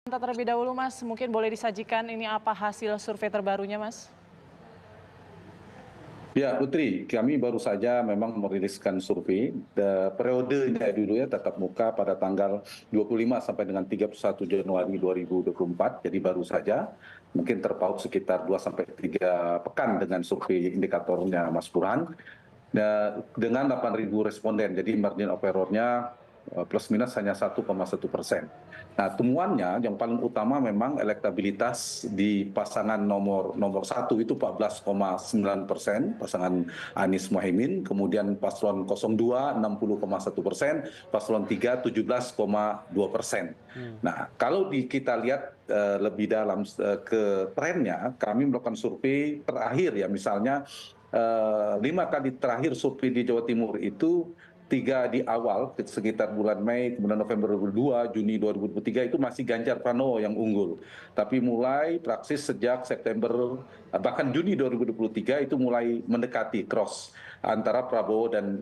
Terlebih dahulu Mas, mungkin boleh disajikan ini apa hasil survei terbarunya Mas? Ya Putri, kami baru saja memang meriliskan survei periodenya dulu ya tatap muka pada tanggal 25 sampai dengan 31 Januari 2024. Jadi baru saja mungkin terpaut sekitar 2 sampai 3 pekan dengan survei indikatornya Mas Burhan. Dengan 8.000 responden, jadi margin of error-nya plus minus hanya 1,1%. Nah, temuannya yang paling utama memang elektabilitas di pasangan nomor satu itu 14,9%, pasangan Anies Mohaimin, kemudian paslon 02 60,1%, paslon 3 17,2%. Nah, kalau kita lihat lebih dalam ke trennya, kami melakukan survei terakhir ya, misalnya 5 kali terakhir survei di Jawa Timur itu 3 di awal sekitar bulan Mei, kemudian November 2022, Juni 2023 itu masih Ganjar Pranowo yang unggul. Tapi mulai praksis sejak September bahkan Juni 2023 itu mulai mendekati cross antara Prabowo dan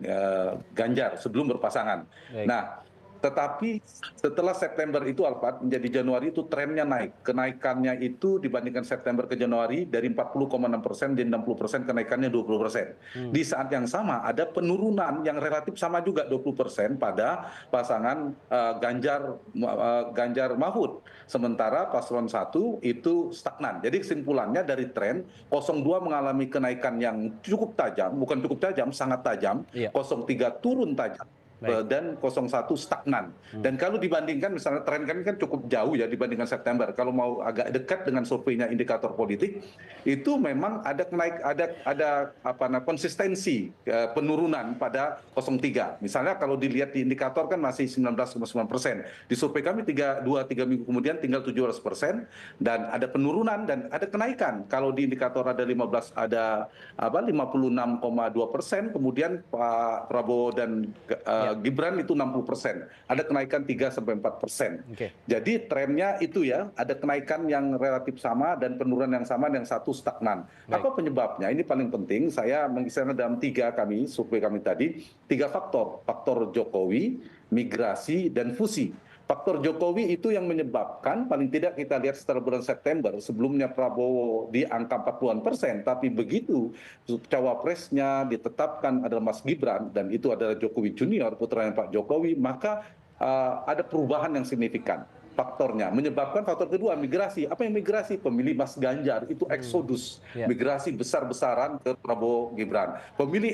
Ganjar sebelum berpasangan. Baik. Nah, tetapi setelah September itu Alphard menjadi Januari itu trennya naik. Kenaikannya itu dibandingkan September ke Januari dari 40,6% jadi 60%, kenaikannya 20%. Di saat yang sama ada penurunan yang relatif sama juga 20% pada pasangan Ganjar Mahfud. Sementara paslon 1 itu stagnan. Jadi kesimpulannya dari tren 02 mengalami kenaikan yang cukup tajam, bukan cukup tajam, sangat tajam. Iya. 03 turun tajam. Baik. Dan 01 stagnan. Dan kalau dibandingkan misalnya tren kami kan cukup jauh ya dibandingkan September. Kalau mau agak dekat dengan surveinya indikator politik, itu memang ada konsistensi penurunan pada 03. Misalnya kalau dilihat di indikator kan masih 19,9%. Di survei kami 3 minggu kemudian tinggal 17%, dan ada penurunan dan ada kenaikan. Kalau di indikator ada 56,2%, kemudian Pak Prabowo dan Gibran itu 60%, ada kenaikan 3-4%. Jadi trennya itu ya, ada kenaikan yang relatif sama dan penurunan yang sama, yang satu stagnan. Apa penyebabnya? Ini paling penting, saya mengisahkan dalam survei kami tadi, 3 faktor. Faktor Jokowi, migrasi, dan fusi. Faktor Jokowi itu yang menyebabkan, paling tidak kita lihat setelah bulan September, sebelumnya Prabowo di angka 40-an%, tapi begitu cawapresnya ditetapkan adalah Mas Gibran, dan itu adalah Jokowi Junior, putranya Pak Jokowi, maka ada perubahan yang signifikan. Faktornya menyebabkan faktor kedua migrasi. Apa yang migrasi? Pemilih Mas Ganjar itu eksodus, migrasi besar-besaran ke Prabowo Gibran. Pemilih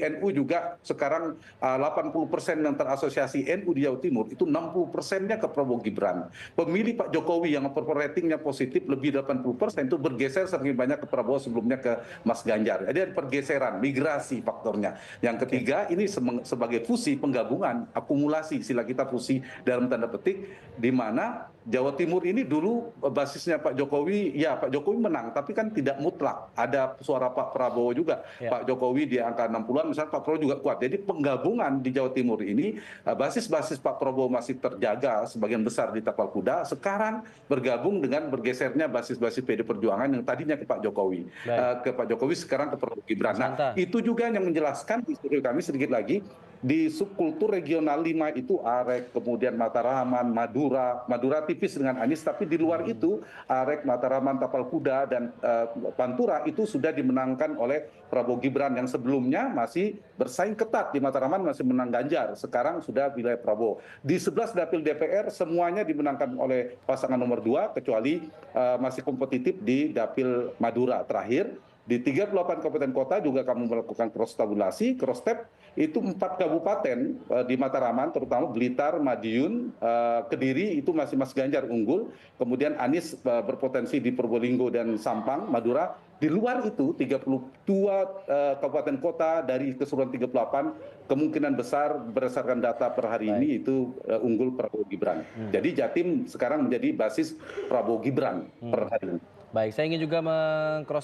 NU juga sekarang 80% yang terasosiasi NU di Jawa Timur itu 60%-nya ke Prabowo Gibran. Pemilih Pak Jokowi yang ratingnya positif lebih 80% itu bergeser semakin banyak ke Prabowo, sebelumnya ke Mas Ganjar. Jadi ada pergeseran, migrasi faktornya. Yang ketiga ini sebagai fusi, penggabungan, akumulasi, istilah kita fusi dalam tanda petik, di mana Jawa Timur ini dulu basisnya Pak Jokowi, ya Pak Jokowi menang, tapi kan tidak mutlak. Ada suara Pak Prabowo juga. Pak Jokowi di angka 60-an, misalnya Pak Prabowo juga kuat. Jadi penggabungan di Jawa Timur ini, basis-basis Pak Prabowo masih terjaga sebagian besar di tapal kuda, sekarang bergabung dengan bergesernya basis-basis PD Perjuangan yang tadinya ke Pak Jokowi. Ke Pak Jokowi sekarang ke Prabowo Gibran. Nah, itu juga yang menjelaskan di survei kami sedikit lagi, di subkultur regional 5 itu Arek, kemudian Mataraman, Madura tipis dengan Anies, tapi di luar itu Arek, Mataraman, Tapal Kuda, dan Pantura itu sudah dimenangkan oleh Prabowo Gibran, yang sebelumnya masih bersaing ketat. Di Mataraman masih menang Ganjar, sekarang sudah wilayah Prabowo. Di 11 dapil DPR semuanya dimenangkan oleh pasangan nomor 2, kecuali masih kompetitif di dapil Madura. Terakhir di 38 kabupaten kota juga kami melakukan cross tabulasi, cross tab, itu 4 kabupaten di Mataraman, terutama Blitar, Madiun, Kediri, itu masih Mas Ganjar unggul. Kemudian Anies berpotensi di Probolinggo dan Sampang, Madura. Di luar itu 32 kabupaten kota dari keseluruhan 38, kemungkinan besar berdasarkan data per hari ini itu unggul Prabowo Gibran. Jadi Jatim sekarang menjadi basis Prabowo Gibran per hari ini. Baik, saya ingin juga meng-cross